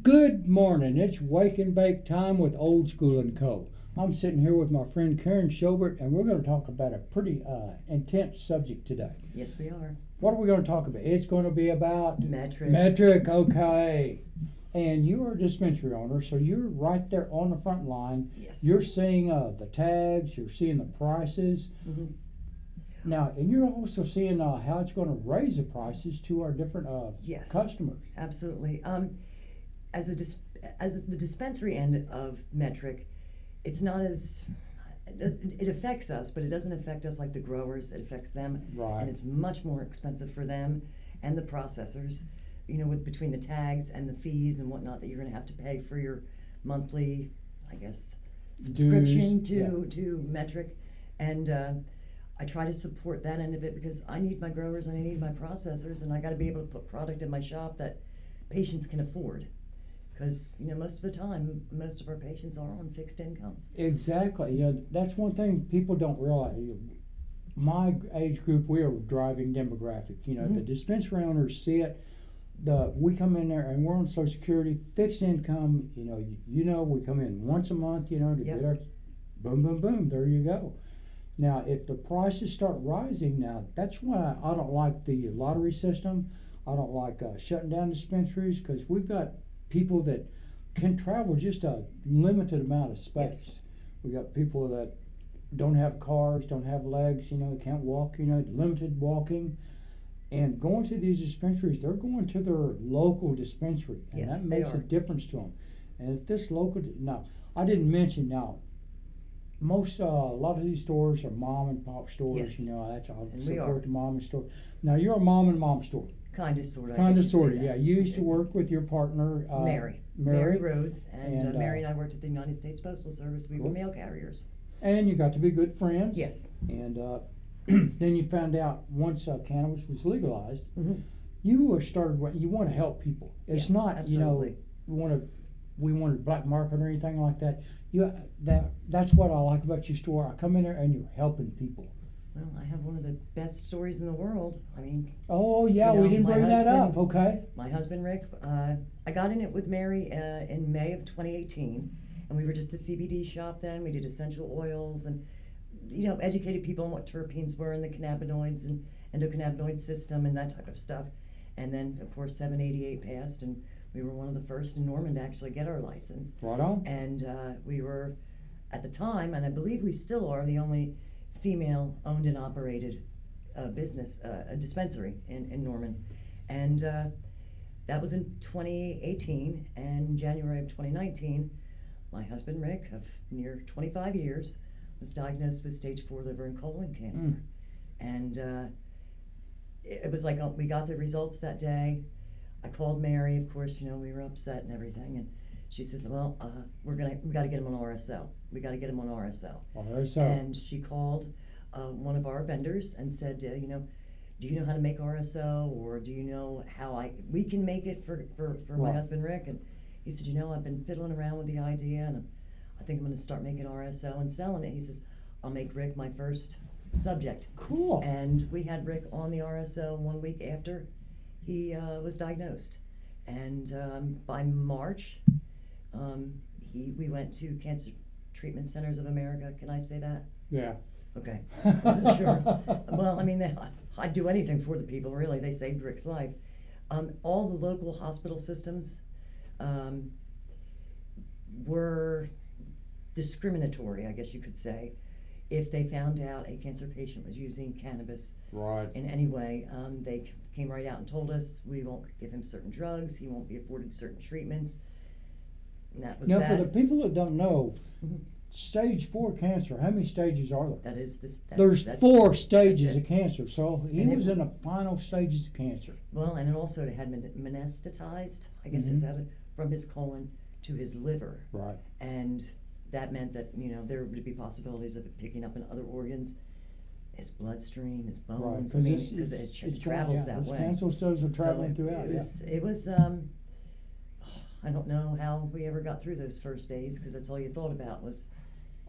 Good morning. It's Wake and Bake time with Old School and Co. I'm sitting here with my friend Karen Schobert, and we're going to talk about a pretty intense subject today. Yes, we are. What are we going to talk about? It's going to be about Metric. Metric, okay. And you are a dispensary owner, so you're right there on the front line. Yes. You're seeing the tags, you're seeing the prices. Mm-hmm. Now, and you're also seeing how it's going to raise the prices to our different Yes, customers. Absolutely. As the dispensary end of Metric, it's not as it affects us, but it doesn't affect us like the growers. It affects them, Right. and it's much more expensive for them and the processors. You know, with between the tags and the fees and whatnot that you're going to have to pay for your monthly, I guess, subscription to Metric, and I try to support that end of it because I need my growers and I need my processors, and I got to be able to put product in my shop that patients can afford. Because, you know, most of the time, most of our patients are on fixed incomes. Exactly. You know, that's one thing people don't realize. My age group, we are driving demographic. You know, the dispensary owners see it. We come in there and we're on Social Security, fixed income. You know, we come in once a month. You know, to get our boom, boom, boom. There you go. Now, if the prices start rising, now that's why I don't like the lottery system. I don't like shutting down dispensaries because we've got people that can travel just a limited amount of space. Yes. We got people that don't have cars, don't have legs, you know, can't walk, you know, limited walking. And going to these dispensaries, they're going to their local dispensary. And Yes, that makes a difference to them. And if this local, now, I didn't mention now, a lot of these stores are mom and pop stores. Yes. You know, that's I'll And we are. support the mom and store. Now you're a mom and mom store. Kind of, sort of. Kind of, sort of, yeah. You used to work with your partner, Mary Rhodes, and Mary and I worked at the United States Postal Service. We were mail carriers. And you got to be good friends. Yes. And then you found out once cannabis was legalized, you want to help people. It's Yes, not, absolutely. we wanted black market or anything like that. That's what I like about your store. I come in there and you're helping people. Well, I have one of the best stories in the world. I mean, oh yeah, we didn't bring that up. Okay. My husband Rick, I got in it with Mary in May of 2018, and we were just a CBD shop then. We did essential oils and, you know, educated people on what terpenes were and the cannabinoids and endocannabinoid system and that type of stuff. And then, of course, 788 passed, and we were one of the first in Norman to actually get our license. Right on. And we were, at the time, and I believe we still are, the only female owned and operated business, a dispensary in Norman. And that was in 2018, and January of 2019, my husband Rick, of near 25 years, was diagnosed with stage 4 liver and colon cancer. And it was like we got the results that day. I called Mary, of course, you know, we were upset and everything, and she says, well, we got to get him on RSL. We got to get him on RSL. And she called one of our vendors and said, you know, do you know how to make RSO, or do you know how we can make it for my husband Rick? And he said, you know, I've been fiddling around with the idea, and I think I'm going to start making RSO and selling it. He says, I'll make Rick my first subject. Cool. And we had Rick on the RSO 1 week after he was diagnosed. And by March, we went to Cancer Treatment Centers of America. Can I say that? Yeah. Okay. I wasn't sure. Well, I mean, I'd do anything for the people, really. They saved Rick's life. All the local hospital systems were discriminatory, I guess you could say, if they found out a cancer patient was using cannabis in any way. They came right out and told us, we won't give him certain drugs, he won't be afforded certain treatments. And that was now, that. for the people that don't know, stage 4 cancer, how many stages are there? There's 4 stages of cancer, so he was in the final stages of cancer. Well, and it also had metastasized, I guess it was from his colon to his liver. Right. And that meant that, you know, there would be possibilities of it picking up in other organs, his bloodstream, his bones. Right, because it travels that way. Cancer cells are traveling throughout. It was I don't know how we ever got through those first days, because that's all you thought about was,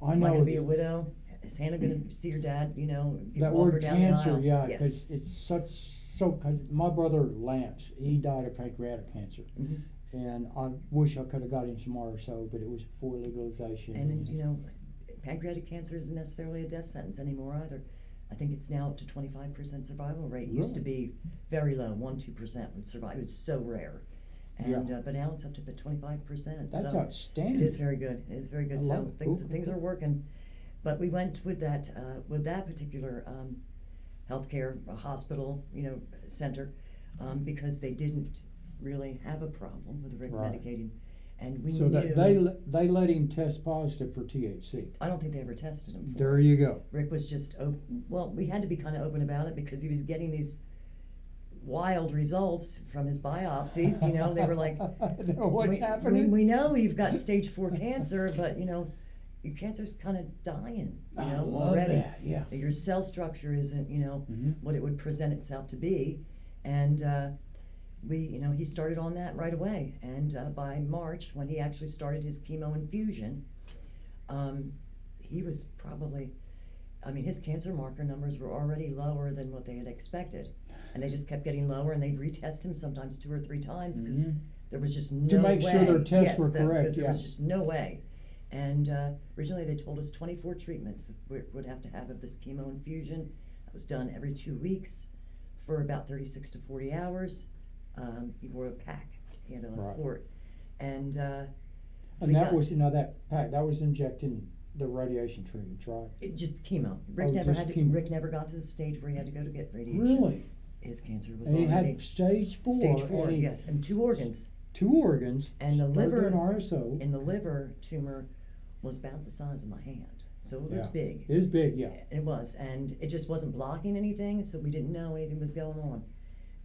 am I going to be a widow? Is Hannah going to see her dad, you know, that walk her word down cancer, the aisle? yeah, because it's cause my brother Lance, he died of pancreatic cancer. and I wish I could have got him some RSO, but it was before legalization. And you know, pancreatic cancer isn't necessarily a death sentence anymore either. I think it's now up to 25% survival rate. It used to be very low, 1-2% would survive. It was so rare. And but now it's up to 25%. That's so outstanding. It is very good. It is very good. I So love it. things are working. But we went with that particular healthcare hospital, center, because they didn't really have a problem with Rick medicating, and we so knew. that they let him test positive for THC. I don't think they ever tested him for There it. you go. Rick was just open. Well, we had to be kind of open about it because he was getting these wild results from his biopsies. They were like, "What's happening?" We know you've got stage 4 cancer, but your cancer's kind of dying. I love already. that. Yeah. Your cell structure isn't, what it would present itself to be, and he started on that right away. And by March, when he actually started his chemo infusion, he was probably, his cancer marker numbers were already lower than what they had expected, and they just kept getting lower. And they'd retest him sometimes 2 or 3 times because there was just no to make way. sure their tests yes, were correct. Because there was just no way. And originally they told us 24 treatments we would have to have of this chemo infusion. That was done every 2 weeks for about 36 to 40 hours. He wore a pack. He had a port. And that was, that pack, that was injecting the radiation treatments, right? Just chemo. Rick never got to the stage where he had to go to get radiation. Really? His cancer was and already. He had stage 4. Stage 4, yes, and 2 organs. 2 organs. And the liver. And RSO. And the liver tumor was about the size of my hand. So it was big. It was big, yeah. It was. And it just wasn't blocking anything, so we didn't know anything was going on.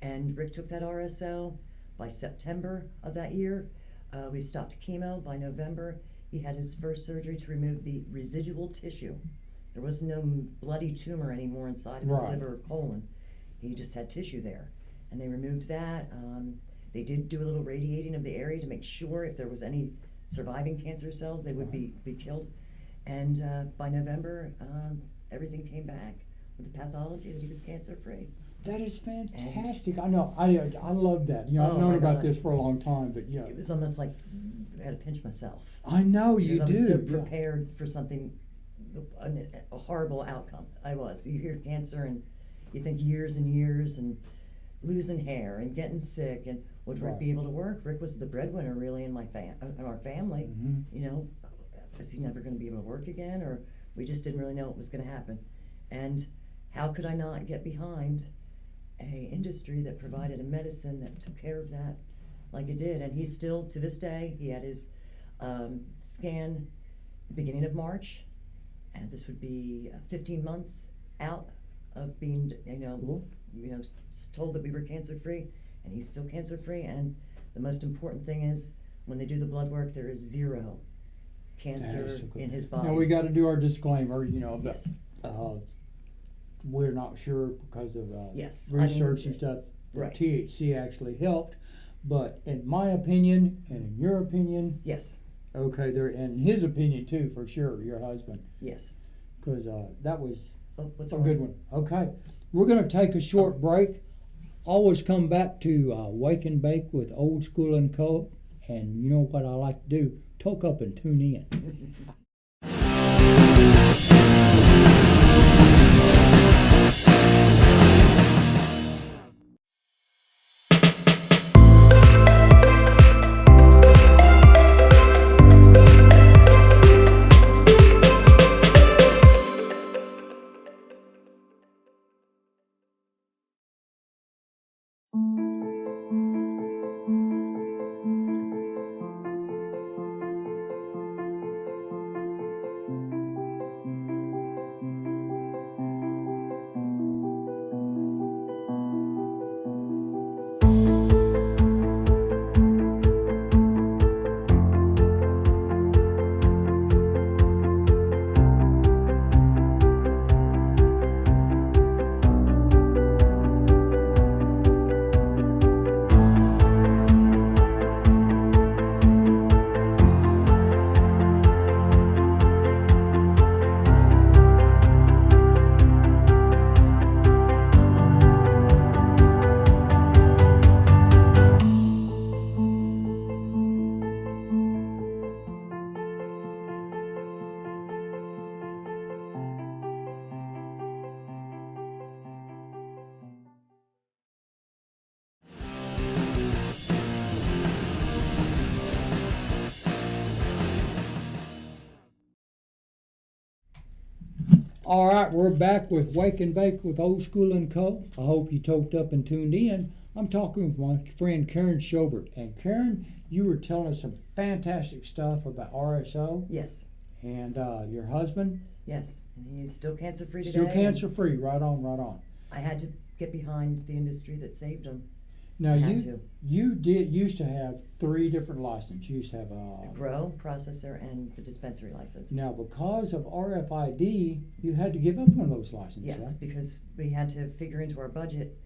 And Rick took that RSO by September of that year. We stopped chemo by November. He had his first surgery to remove the residual tissue. There was no bloody tumor anymore inside of his liver or colon. He just had tissue there. And they removed that. They did do a little radiating of the area to make sure if there was any surviving cancer cells, they would be killed. And by November, everything came back with the pathology that he was cancer-free. That is fantastic. I know. I love that. I've known about this for a long time, but it was almost like I had to pinch myself. I know you do. I was so prepared for something, a horrible outcome. I was. You hear cancer and you think years and years and losing hair and getting sick, and would Rick be able to work? Rick was the breadwinner really in our family. Was he never going to be able to work again, or we just didn't really know what was going to happen? And how could I not get behind a industry that provided a medicine that took care of that like it did? And he's still, to this day, he had his scan beginning of March, and this would be 15 months out of being, told that we were cancer-free, and he's still cancer-free. And the most important thing is, when they do the blood work, there is 0 cancer in his body. Now we got to do our disclaimer, Yes. We're not sure because of Yes. research and stuff that THC actually helped, but in my opinion and in your opinion, yes. Okay, there, and his opinion too, for sure, your husband. Yes. Because that was what's a good one. Okay, we're going to take a short break. Always come back to Wake and Bake with Old School and Co. And you know what I like to do? Toke up and tune in. All right, we're back with Wake and Bake with Old School and Co. I hope you toked up and tuned in. I'm talking with my friend Karen Schobert. And Karen, you were telling us some fantastic stuff about RSO. Yes. And your husband? Yes. And he's still cancer-free today. Still cancer-free. Right on, right on. I had to get behind the industry that saved him. Now, I had to. you used to have 3 different licenses. You used to have The grow, processor, and the dispensary license. Now, because of RFID, you had to give up one of those licenses. Yes, right? because we had to figure into our budget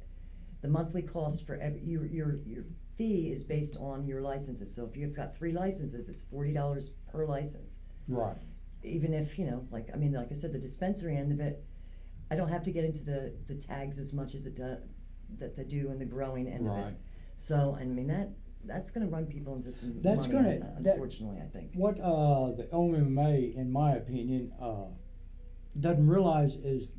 the monthly cost for your fee is based on your licenses. So if you've got 3 licenses, it's $40 per license. Right. Even if, like I said, the dispensary end of it, I don't have to get into the tags as much as it does that they do in the growing end of it. So I mean that's going to run people into some money. Unfortunately, I think. What the OMMA, in my opinion, doesn't realize is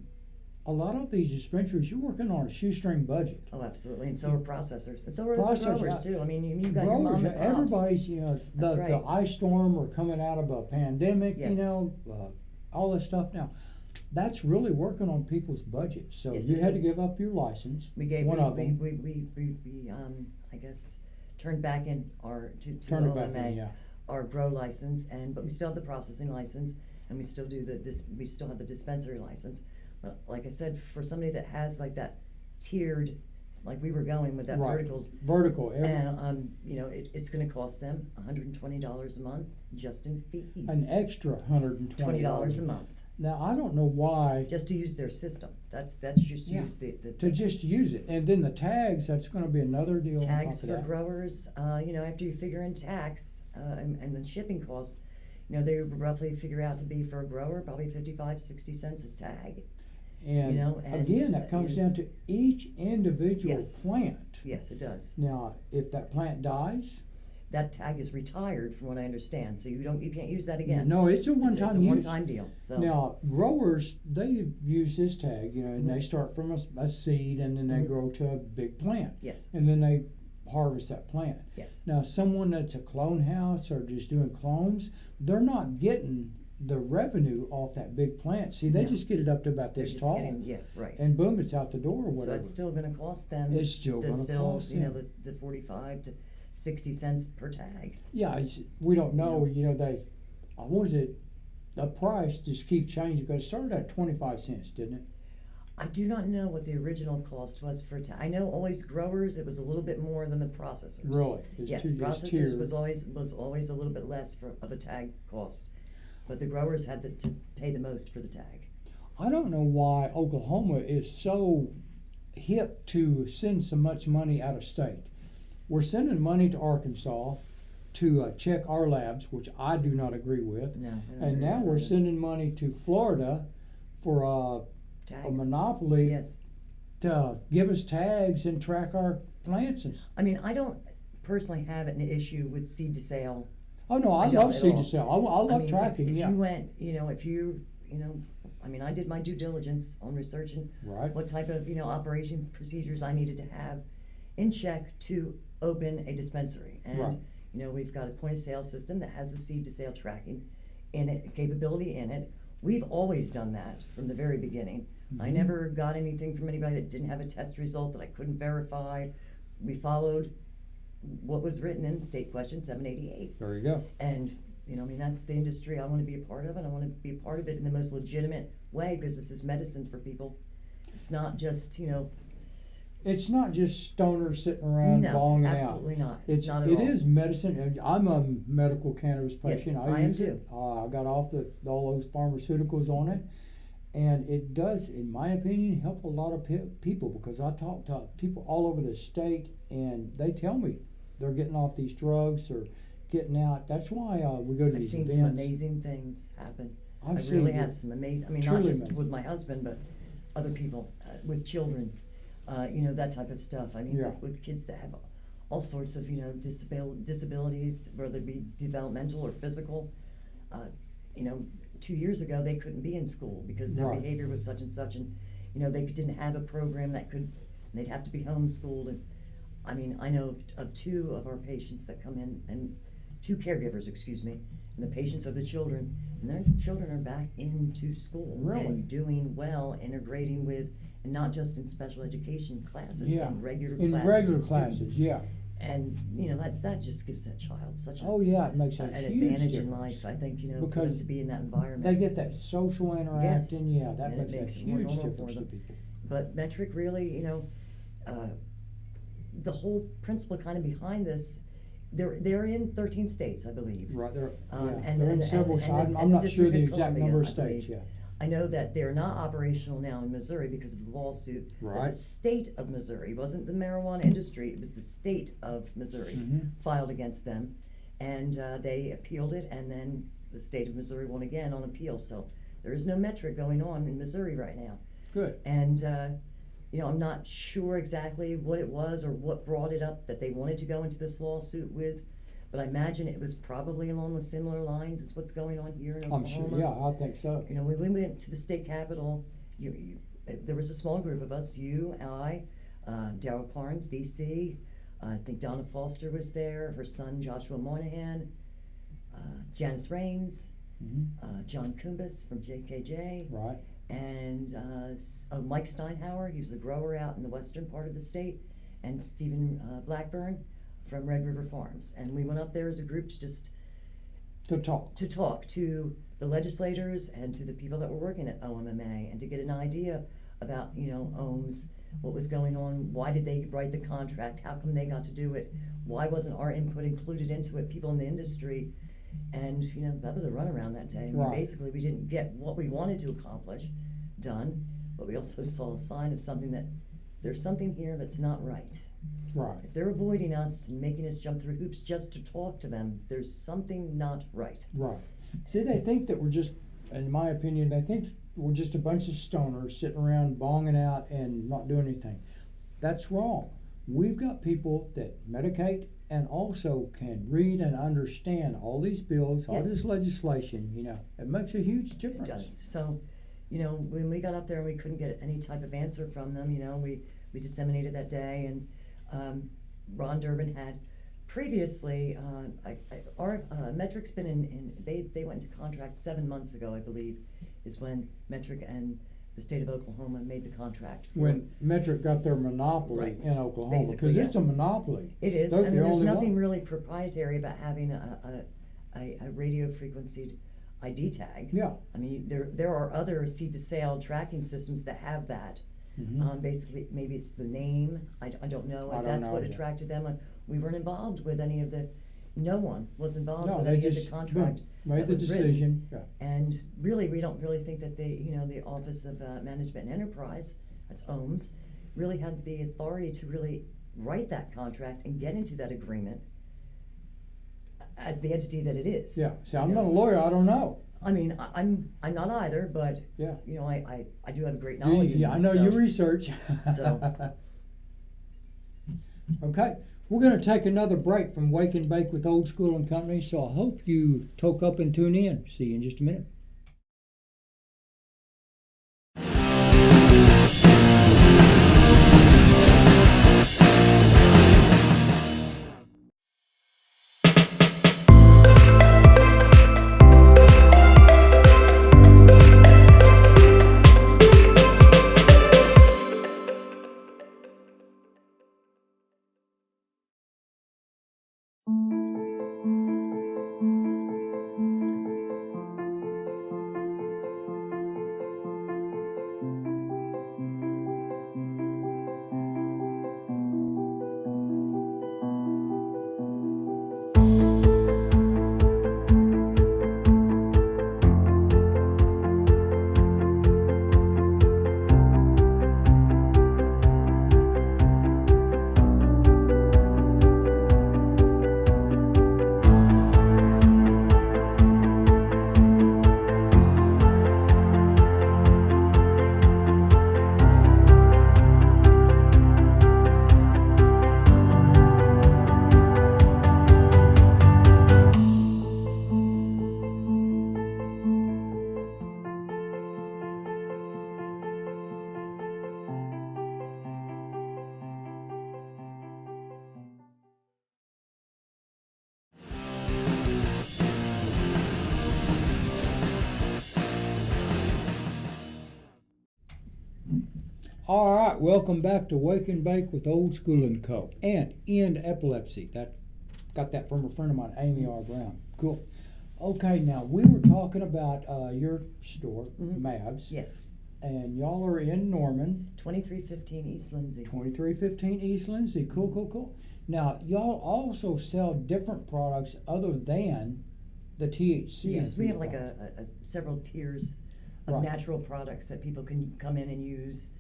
a lot of these dispensaries, you're working on a shoestring budget. Oh, absolutely, and so are processors, and so are the growers too. I mean, you got your mom and pops. Everybody's, the ice storm, we're coming out of a pandemic. Yes. All this stuff now. That's really working on people's budgets. So yes, you had to give up your license. We gave one of them. We I guess turned back in our to OMMA, our grow license, but we still have the processing license, and we still do we still have the dispensary license. But like I said, for somebody that has like that tiered, like we were going with that vertical, and it's going to cost them $120 a month just in fees. An extra $120 a month. Now I don't know why. Just to use their system. That's just use the just use it, and then the tags. That's going to be another deal. Tags for growers. After you figure in tax and the shipping costs, they roughly figure out to be for a grower probably 55-60 cents a tag. And, again, that comes down to each individual plant. Yes, it does. Now, if that plant dies, that tag is retired, from what I understand. So you can't use that again. No, it's a one-time It's a one-time deal. So now growers, they use this tag, and they start from a seed, and then they grow to a big plant. Yes. And then they harvest that plant. Yes. Now, someone that's a clone house or just doing clones, they're not getting the revenue off that big plant. See, they just get it up to about this tall. And boom, it's out the door or whatever. So it's still going to cost them. It's still going to cost them. The 45 to 60 cents per tag. Yeah, we don't know. They, what was it? The price just keeps changing because it started at 25 cents, didn't it? I do not know what the original cost was for tag. I know always growers, it was a little bit more than the processors. Really? Yes, processors was always a little bit less of a tag cost. But the growers had to pay the most for the tag. I don't know why Oklahoma is so hip to send so much money out of state. We're sending money to Arkansas to check our labs, which I do not agree with. No. And now we're sending money to Florida for a monopoly to give us tags and track our plants. I mean, I don't personally have an issue with seed to sale. Oh no, I love seed to sale. I love tracking. If you went, I did my due diligence on researching what type of operation procedures I needed to have in check to open a dispensary, and we've got a point of sale system that has the seed to sale tracking in it, capability in it. We've always done that from the very beginning. Mm-hmm. I never got anything from anybody that didn't have a test result that I couldn't verify. We followed what was written in State Question 788. There you go. And, that's the industry I want to be a part of, and I want to be a part of it in the most legitimate way, because this is medicine for people. It's not just, It's not just stoners sitting around bonging out. No, absolutely not. It's not at all. It is medicine. I'm a medical cannabis patient. Yes, I am too. I got off all those pharmaceuticals on it. And it does, in my opinion, help a lot of people, because I talk to people all over the state, and they tell me they're getting off these drugs or getting out. That's why we go to these events. I've seen some amazing things happen. I really have some amazing, not just with my husband, but other people, with children, that type of stuff. With kids that have all sorts of, disabilities, whether it be developmental or physical. 2 years ago, they couldn't be in school because their behavior was such and such, and they didn't have a program they'd have to be homeschooled. And I know of 2 of our patients that come in, and 2 caregivers, and the patients are the children. and their children are back into school Really? and doing well, integrating with, and not just in special education classes, Yeah. in regular In classes regular with students. classes, yeah. And that just gives that child such Oh, yeah, it makes an a huge advantage in difference. life. I think, for them Because to be in that environment. They get that social interacting, yeah, that and it makes a it more huge normal difference for to them. people. But Metric really, the whole principle kind of behind this, they're in 13 states, I believe. Right, they're, And- they're in and- several, and- and I'm the not sure District the of exact Columbia, number of I states, believe. yeah. I know that they're not operational now in Missouri because of the lawsuit that Right. the state of Missouri, it wasn't the marijuana industry, it was the state of Missouri Mhm. filed against them. And they appealed it, and then the state of Missouri won again on appeal. So there is no Metric going on in Missouri right now. Good. And, I'm not sure exactly what it was or what brought it up that they wanted to go into this lawsuit with, but I imagine it was probably along the similar lines as what's going on here in I'm Oklahoma. sure, yeah, I think so. When we went to the state capitol, there was a small group of us, you, I, Darrell Clarence, DC, I think Donna Foster was there, her son Joshua Moynihan, Janice Raines, Mhm. John Kumbas from JKJ, Right, and Mike Steinhauer, he was a grower out in the western part of the state, and Stephen Blackburn from Red River Farms. And we went up there as a group to just to talk. to talk to the legislators and to the people that were working at OMMA and to get an idea about, OHMS, what was going on, why did they write the contract, how come they got to do it, why wasn't our input included into it, people in the industry. And, that was a runaround that day. I mean, Right. basically, we didn't get what we wanted to accomplish done, but we also saw a sign of something that there's something here that's not right. Right, If they're avoiding us and making us jump through hoops just to talk to them, there's something not right. right. See, they think that we're just, in my opinion, they think we're just a bunch of stoners sitting around bonging out and not doing anything. That's wrong. We've got people that medicate and also can read and understand all these bills, all Yes. this legislation, it makes a huge It difference. does. So, when we got up there and we couldn't get any type of answer from them, we disseminated that day, and Ron Durbin had previously, our Metric's been they went into contract 7 months ago, I believe, is when Metric and the state of Oklahoma made the contract. When Metric got their monopoly Right. in Oklahoma, Basically, because it's yes. a monopoly. It is. They're I mean, the there's only nothing one. really proprietary about having a radio frequency ID tag. Yeah. I mean, there are other seed to sale tracking systems that have that. Mhm. Basically, maybe it's the name. I don't know. I don't That's know what either. attracted them. We weren't involved with any of the. No one was involved No, with they any of just the contract made that the was written. decision. Yeah. And really, we don't really think that the Office of Management and Enterprise, that's OHMS, really had the authority to really write that contract and get into that agreement as the entity that it is. Yeah. See, I'm you not a know? lawyer. I don't know. I mean, I'm not either, but Yeah. I do have a great knowledge. in Yeah, I this, know so- your research. So. Okay, we're going to take another break from Wake and Bake with Old School and Company, so I hope you toke up and tune in. See you in just a minute. All right, welcome back to Wake and Bake with Old School and Co. And End Epilepsy. That got that from a friend of mine, Amy R. Brown. Cool. Okay, now we were talking about your store, Mavs. Yes. And y'all are in Norman. 2315 East Lindsay. 2315 East Lindsay. Cool. Now, y'all also sell different products other than the THC. Yes, we have like a several tiers of Right. natural products that people can come in and use.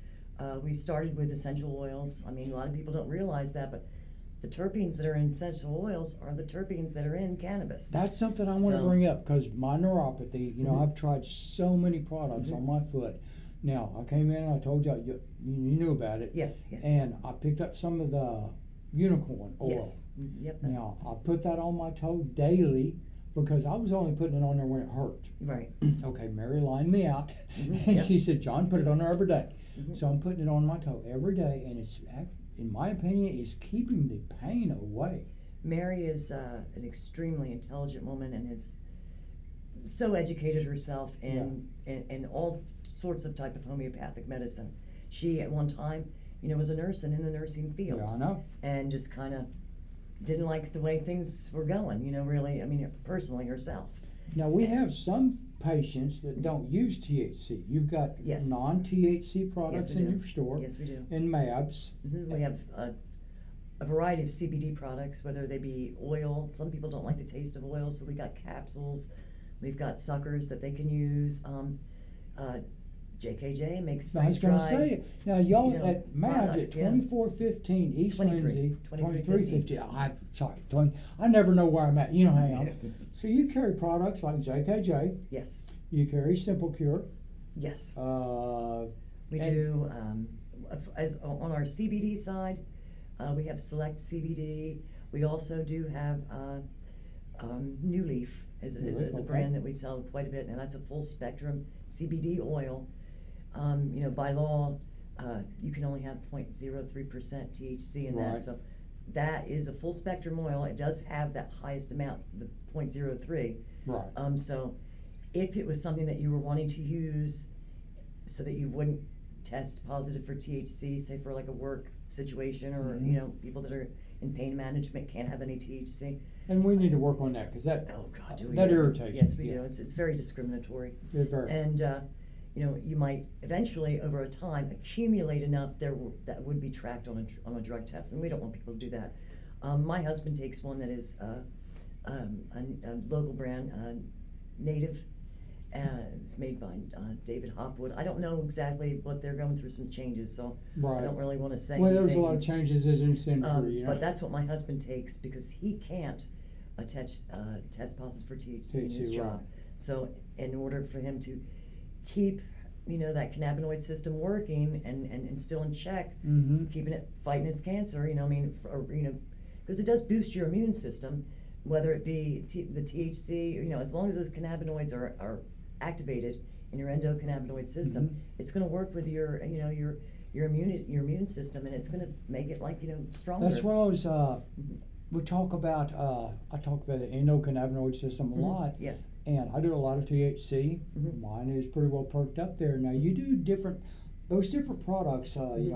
We started with essential oils. I mean, a lot of people don't realize that, but the terpenes that are in essential oils are the terpenes that are in cannabis. That's something I want to bring up because my neuropathy, I've tried so many products on my foot. Now, I came in and I told you knew about it. Yes. And I picked up some of the unicorn oil. Yes. Yep. Now, I put that on my toe daily because I was only putting it on there when it hurt. Right. Okay, Mary lined me out and Yep. she said, John, put it on there every day. So I'm putting it on my toe every day, and it's, in my opinion, is keeping the pain away. Mary is an extremely intelligent woman and has so educated herself in all sorts of type of homeopathic medicine. She at one time, was a nurse and in the nursing field. Yeah, I know. And just kind of didn't like the way things were going, really, personally herself. Now, we have some patients that don't use THC. You've got Yes. non-THC products Yes, we in do. your store. Yes, we do. And Mabs. We have a variety of CBD products, whether they be oil. Some people don't like the taste of oil, so we got capsules. We've got suckers that they can use. JKJ makes I was freeze going to dried. say, now y'all at Mabs products, at yeah. 2415 East 23, Lindsay, 2315. 20. I never know where I'm at. You know how I am. So you carry products like JKJ. Yes. You carry Simple Cure. Yes. and We do. As on our CBD side, we have Select CBD. We also do have New Leaf is a brand that we sell quite a bit, and that's a full spectrum CBD oil. By law, you can only have 0.03% THC in Right. that. So that is a full spectrum oil. It does have that highest amount, the 0.03. Right. So if it was something that you were wanting to use so that you wouldn't test positive for THC, say for like a work situation or, people that are in pain management can't have any THC. And we need to work on that because that, Oh God, do we? that ever? irritates Yes, me. we do. It's very discriminatory. It's very. And you might eventually, over a time, accumulate enough that would be tracked on a drug test, and we don't want people to do that. My husband takes one that is a local brand, Native. It's made by David Hopwood. I don't know exactly what they're going through some changes, so Right. I don't really want to say. Well, there's a anything. lot of changes as in century, But that's what my husband takes because he can't test positive for THC in his THC, job. right. So in order for him to keep that cannabinoid system working and still in check, keeping it fighting his cancer, because it does boost your immune system, whether it be the THC, as long as those cannabinoids are activated in your endocannabinoid system, it's going to work with your immune system, and it's going to make it stronger. That's what I was. We talk about. I talk about the endocannabinoid system a lot. Yes. And I do a lot of THC. Mine is pretty well perked up there. Now you do those different products. I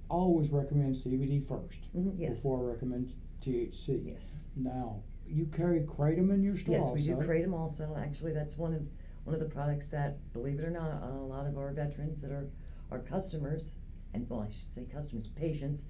always recommend CBD first Yes. before I recommend THC. Yes. Now you carry kratom in your store. Yes, we do also. kratom also. Actually, that's one of the products that, believe it or not, a lot of our veterans that are our customers, and well, I should say customers, patients.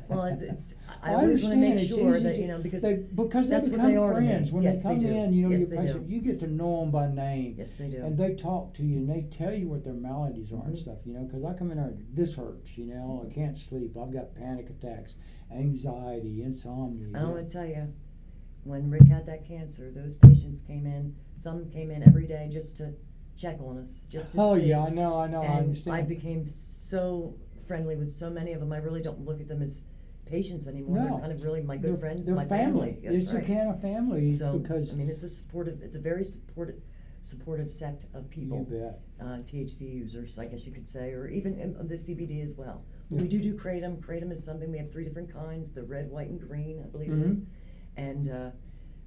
Well, it's. I always want to make sure that because because that's they what become they are to me. friends when Yes, they come they do. in. Yes, your they patient, do. you get to know them by name. Yes, they do. And they talk to you and they tell you what their maladies are and stuff. Because I come in there, this hurts. I can't sleep. I've got panic attacks, anxiety, insomnia. I want to tell you, when Rick had that cancer, those patients came in. Some came in every day just to check on us, just to see. Oh yeah, I know. I And understand. I became so friendly with so many of them. I really don't look at them as patients anymore. No. They're kind of really my good friends, They're my family. That's It's right. a kind of family So because it's a very supportive sect of people. you bet. THC users, I guess you could say, or even the CBD as well. But Yeah. we do kratom. Kratom is something we have 3 different kinds: the red, white, and green, I believe it is. And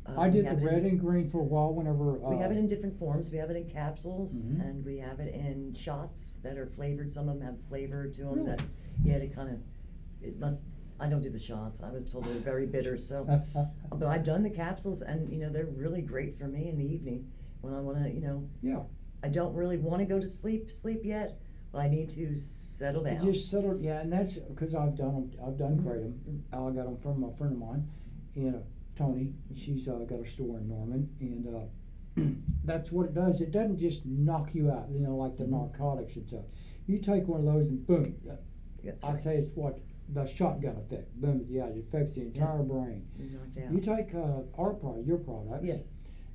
I we did the have it red in- and green for a while whenever. We have it in different forms. We have it in capsules, Mhm. and we have it in shots that are flavored. Some of them have flavor to them Really? that, yeah, they kind of, it must, I don't do the shots. I was told they're very bitter, so. But I've done the capsules, and, they're really great for me in the evening when I want to, Yeah. I don't really want to go to sleep yet, but I need to settle down. Just settled, yeah, and that's because I've done them. I've done kratom. I got them from a friend of mine, Tony. She's got a store in Norman, and that's what it does. It doesn't just knock you out, like the narcotics and stuff. You take one of those and boom. That's I right. say it's what the shotgun effect. Boom, yeah, it affects the entire brain. You're knocked out. You take your products. Yes.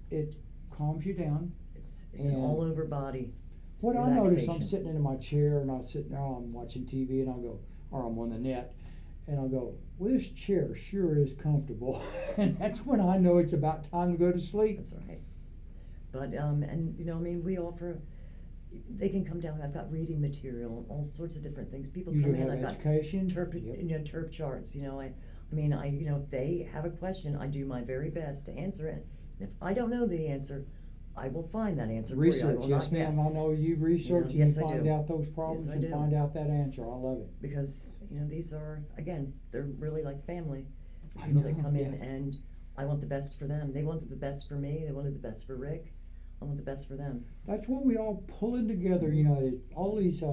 It calms you down. It's an And all over body. What I notice, I'm relaxation. sitting in my chair and I'm sitting there, I'm watching TV, and I'll go, or I'm on the net, and I'll go, well, this chair sure is comfortable. And that's when I know it's about time to go to sleep. That's right. But we offer. They can come down. I've got reading material, all sorts of different things. People You come do in. have I've got education. terp, Yep. terp charts. If they have a question, I do my very best to answer it. And if I don't know the answer, I will find that answer for you. I Research, will yes, not ma'am. guess. I know you research yes, and I you find do. out those problems Yes, I and do. find out that answer. I love it. Because these are, again, they're really like family. I People that know, come in, yeah. and I want the best for them. They wanted the best for me. They wanted the best for Rick. I want the best for them. That's what we all pulling together. All these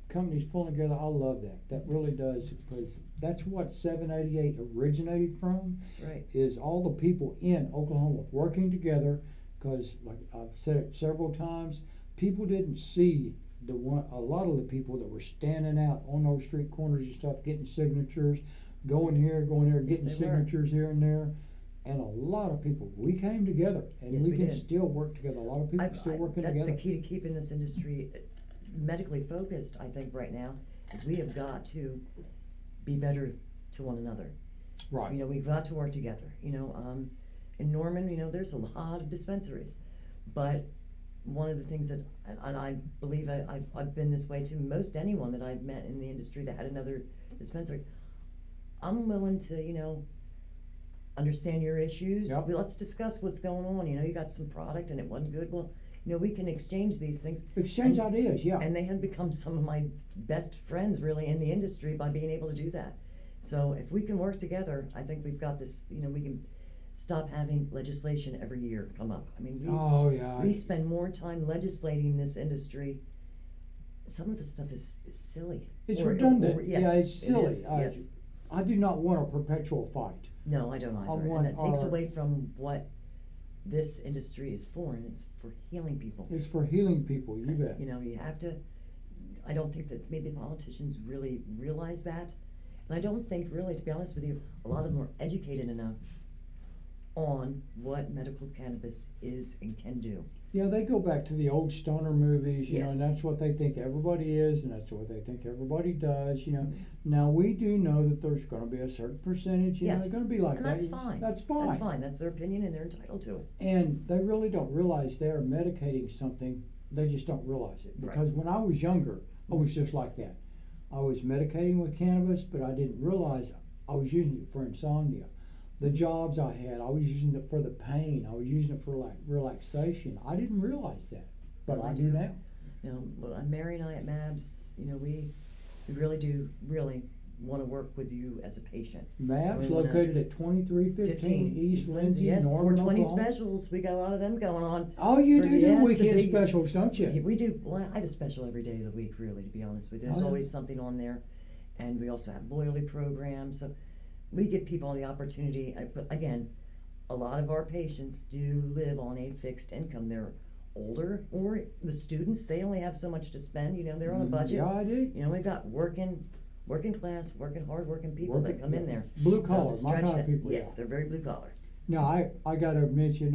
companies pulling together. I love that. That really does, because that's what 788 originated from. That's right. Is all the people in Oklahoma working together. Because, like I've said it several times, people didn't see a lot of the people that were standing out on those street corners and stuff, getting signatures, going here, getting they were. signatures here and there. And a lot of people, we came together, and Yes, we we can did. still work together. A lot of people still working that's together. the key to keeping this industry medically focused, I think, right now, is we have got to be better to one another. Right. We've got to work together. In Norman, there's a lot of dispensaries, but one of the things that, and I believe I've been this way to most anyone that I've met in the industry that had another dispensary, I'm willing to, understand your issues. Yep. Let's discuss what's going on. You got some product and it wasn't good. Well, we can exchange these things. Exchange And- ideas, yeah. And they have become some of my best friends, really, in the industry by being able to do that. So if we can work together, I think we've got this. We can stop having legislation every year come up. Oh, yeah. We spend more time legislating this industry. Some of the stuff is silly. It's Or- redundant. or- yes, yeah, it's silly. It is, yes. I do not want a perpetual fight. No, I don't either. want And that takes our- away from what this industry is for, and it's for healing people. It's for healing people, you bet. You have to. I don't think that maybe politicians really realize that, and I don't think really, to be honest with you, a lot of them are educated enough on what medical cannabis is and can do. Yeah, they go back to the old stoner movies, Yes. and that's what they think everybody is, and that's what they think everybody does, Now, we do know that there's going to be a certain percentage, Yes. they're going to be like And that. that's fine. That's fine. That's fine. That's their opinion, and they're entitled to it. And they really don't realize they're medicating something. They just don't realize it. Right. Because when I was younger, I was just like that. I was medicating with cannabis, but I didn't realize I was using it for insomnia. The jobs I had, I was using it for the pain. I was using it for like relaxation. I didn't realize that, but Well, I I do do. now. Well, Mary and I at MABS, we really do want to work with you as a patient. MAPS We wanna- located at 2315 East Lindsay, yes, Norman, 420 Oklahoma. specials. We got a lot of them going on. Oh, you For- do yeah, it's the weekend big- specials, don't you? We do. Well, I have a special every day of the week, really, to be honest with you. There's Oh, yeah. always something on there. And we also have loyalty programs. So we give people the opportunity. But again, a lot of our patients do live on a fixed income. They're older, or the students, they only have so much to spend. They're on a budget. Yeah, I do. We've got working class, hard working people Working- that come in yeah. there. Blue So collar, to my stretch kind of that- people, Yes, yeah. they're very blue collar. Now, I got to mention,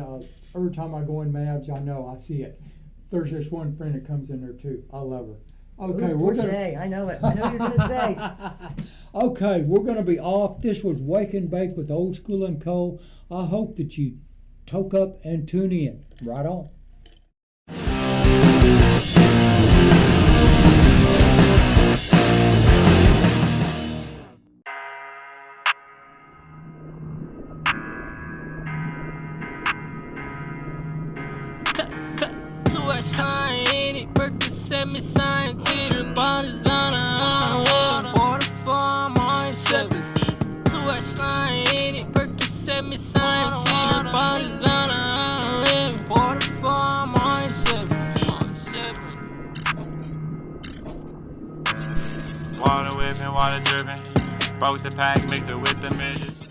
every time I go in MABS, I know I see it. There's this one friend that comes in there too. I love her. Okay, Who's we're Porche? gonna. I know it. I know what you're going to say. Okay, we're gonna be off. This was Wake and Bake with Old School and Co. I hope that you toke up and tune in. Right on. Water whipping, water dripping. Broke the pack, mixed it with the midget.